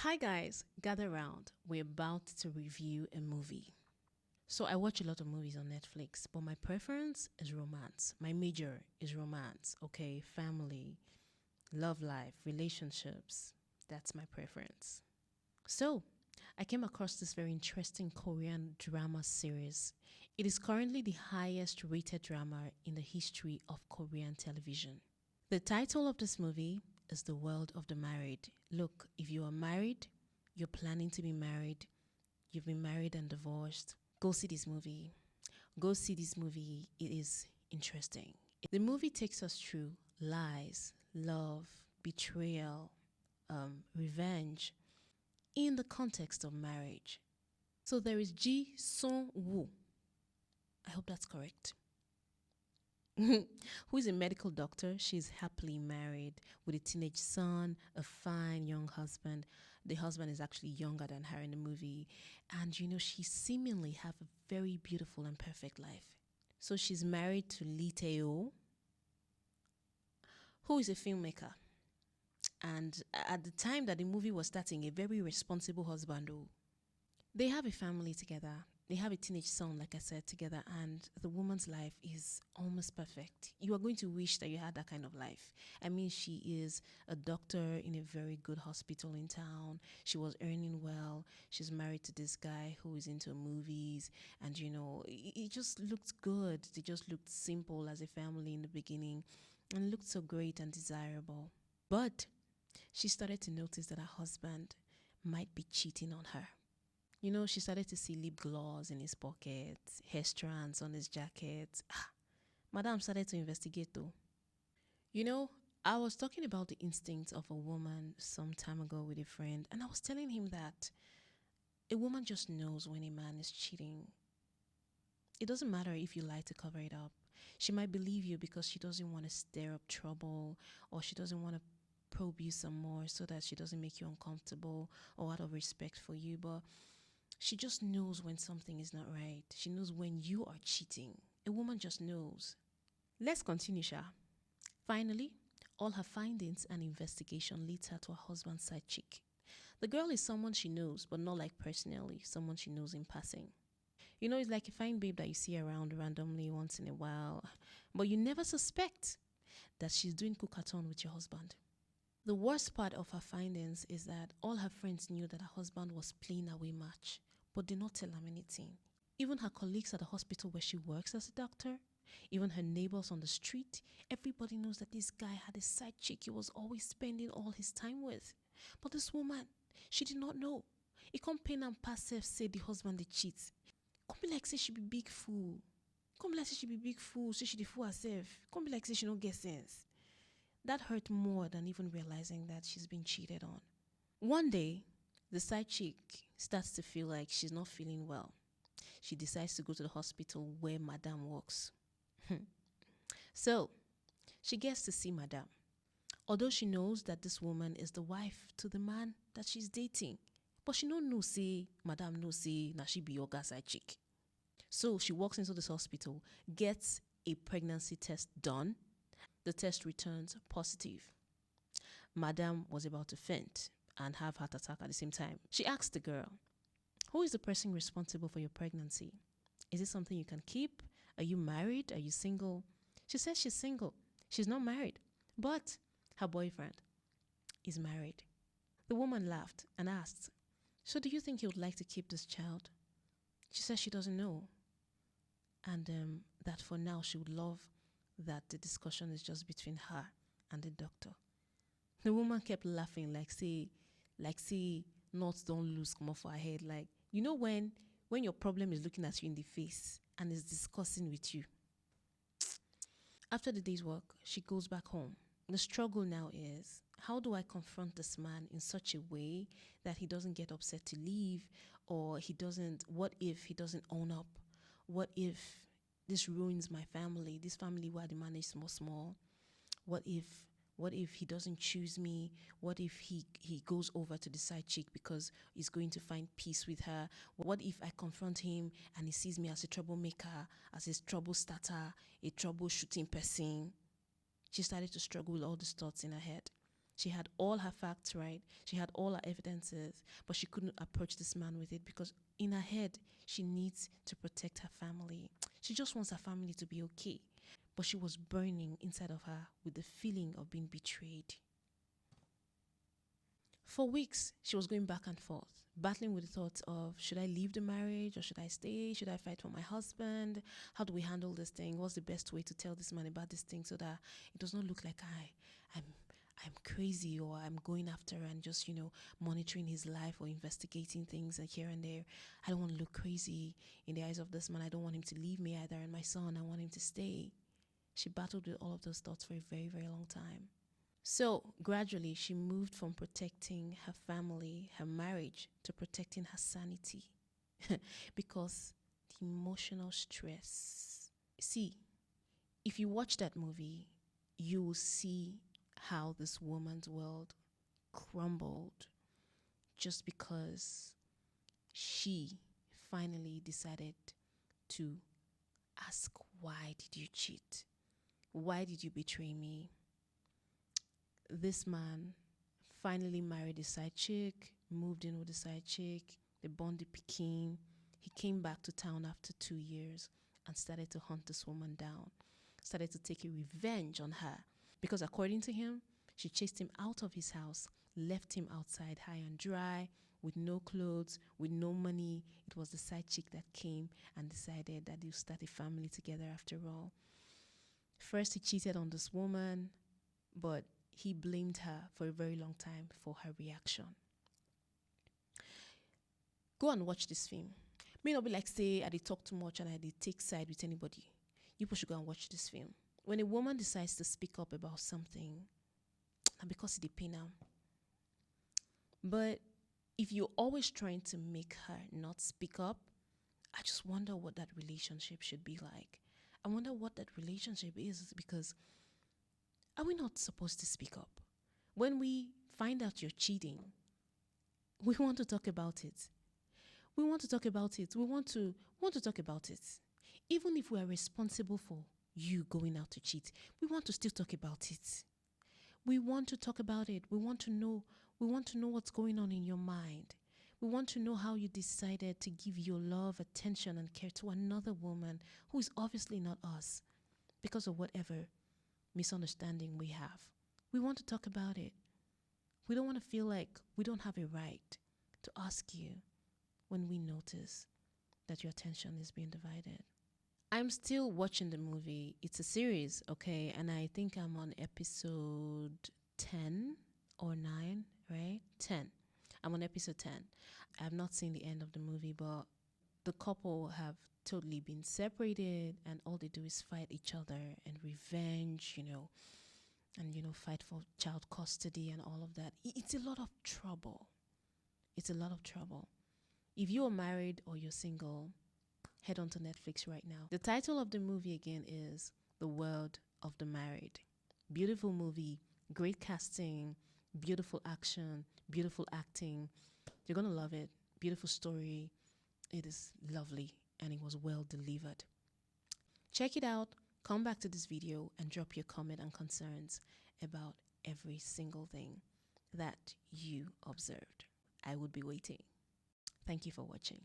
Hi guys, gather round. We're about to review a movie. So I watch a lot of movies on Netflix, but my preference is romance. My major is romance, okay? Family, love life, relationships. That's my preference. So I came across this very interesting Korean drama series. It is currently the highest rated drama in the history of Korean television. The title of this movie is The World of the Married. Look, if you are married, you're planning to be married, you've been married and divorced, go see this movie. Go see this movie. It is interesting. The movie takes us through lies, love, betrayal, revenge in the context of marriage. So there is Ji Sung Woo. I hope that's correct. Who is a medical doctor. She's happily married with a teenage son, a fine young husband. The husband is actually younger than her in the movie. And she seemingly have a very beautiful and perfect life. So she's married to Lee Tae-ho, who is a filmmaker. And at the time that the movie was starting, a very responsible husband. They have a family together. They have a teenage son, like I said, together, and the woman's life is almost perfect. You are going to wish that you had that kind of life. I mean, she is a doctor in a very good hospital in town. She was earning well. She's married to this guy who is into movies, and it just looked good. They just looked simple as a family in the beginning and looked so great and desirable. But she started to notice that her husband might be cheating on her. She started to see lip gloss in his pocket, hair strands on his jacket. Madame started to investigate though. You know, I was talking about the instincts of a woman some time ago with a friend, and I was telling him that a woman just knows when a man is cheating. It doesn't matter if you lie to cover it up. She might believe you because she doesn't want to stir up trouble, or she doesn't want to probe you some more so that she doesn't make you uncomfortable, or out of respect for you. But she just knows when something is not right. She knows when you are cheating. A woman just knows. Let's continue, Sha. Finally, all her findings and investigation leads her to her husband's side chick. The girl is someone she knows, but not like personally, someone she knows in passing. It's like a fine babe that you see around randomly once in a while, but you never suspect that she's doing cook-a-thon with your husband. The worst part of her findings is that all her friends knew that her husband was playing away match, but did not tell them anything. Even her colleagues at the hospital where she works as a doctor, even her neighbors on the street, everybody knows that this guy had a side chick he was always spending all his time with. But this woman, she did not know. It can't pain and pass self say the husband they cheat. Come be like say she be big fool. Come be like say she be big fool, say she the fool herself. Come be like say she don't get sense. That hurt more than even realizing that she's been cheated on. One day, the side chick starts to feel like she's not feeling well. She decides to go to the hospital where Madame works. So, she gets to see Madame. Although she knows that this woman is the wife to the man that she's dating. But she don't know say, Madame no say, na she be your side chick. So she walks into this hospital, gets a pregnancy test done. The test returns positive. Madame was about to faint and have heart attack at the same time. She asked the girl, who is the person responsible for your pregnancy? Is it something you can keep? Are you married? Are you single? She says she's single. She's not married. But her boyfriend is married. The woman laughed and asked, so do you think you would like to keep this child? She says she doesn't know. And that for now she would love that the discussion is just between her and the doctor. The woman kept laughing like say, nuts don't lose come off her head. Like, when your problem is looking at you in the face and is discussing with you. After the day's work, she goes back home. The struggle now is, how do I confront this man in such a way that he doesn't get upset to leave, or what if he doesn't own up? What if this ruins my family? This family where the man is small. What if he doesn't choose me? What if he goes over to the side chick because he's going to find peace with her? What if I confront him and he sees me as a troublemaker, as a trouble starter, a troubleshooting person? She started to struggle with all these thoughts in her head. She had all her facts right. She had all her evidences, but she couldn't approach this man with it because in her head, she needs to protect her family. She just wants her family to be okay. But she was burning inside of her with the feeling of being betrayed. For weeks, she was going back and forth, battling with the thoughts of should I leave the marriage or should I stay? Should I fight for my husband? How do we handle this thing? What's the best way to tell this man about this thing so that it does not look like I'm I'm crazy or I'm going after and just, monitoring his life or investigating things and here and there. I don't want to look crazy in the eyes of this man. I don't want him to leave me either. And my son, I want him to stay. She battled with all of those thoughts for a very, very long time. So gradually, she moved from protecting her family, her marriage, to protecting her sanity because the emotional stress. See, if you watch that movie, you will see how this woman's world crumbled just because she finally decided to ask, why did you cheat? Why did you betray me? This man finally married a side chick, moved in with a side chick, they bonded Peking. He came back to town after 2 years and started to hunt this woman down, started to take a revenge on her. Because according to him, she chased him out of his house, left him outside high and dry, with no clothes, with no money. It was the side chick that came and decided that they'll start a family together after all. First, he cheated on this woman, but he blamed her for a very long time for her reaction. Go and watch this film. May not be like say I did talk too much and I did take side with anybody. You people should go and watch this film. When a woman decides to speak up about something, and because it pain her. But if you're always trying to make her not speak up, I just wonder what that relationship should be like. I wonder what that relationship is because are we not supposed to speak up? When we find out you're cheating, we want to talk about it. We want to talk about it. We want to talk about it. Even if we are responsible for you going out to cheat, we want to still talk about it. We want to talk about it. We want to know what's going on in your mind. We want to know how you decided to give your love, attention, and care to another woman who is obviously not us because of whatever misunderstanding we have. We want to talk about it. We don't want to feel like we don't have a right to ask you when we notice that your attention is being divided. I'm still watching the movie. It's a series, okay? And I think I'm on episode 10 or 9, right? 10. I'm on episode 10. I have not seen the end of the movie, but the couple have totally been separated and all they do is fight each other and revenge, and fight for child custody and all of that. It's a lot of trouble. It's a lot of trouble. If you are married or you're single, head on to Netflix right now. The title of the movie again is The World of the Married. Beautiful movie, great casting, beautiful action, beautiful acting. You're going to love it. Beautiful story. It is lovely and it was well delivered. Check it out. Come back to this video and drop your comment and concerns about every single thing that you observed. I would be waiting. Thank you for watching.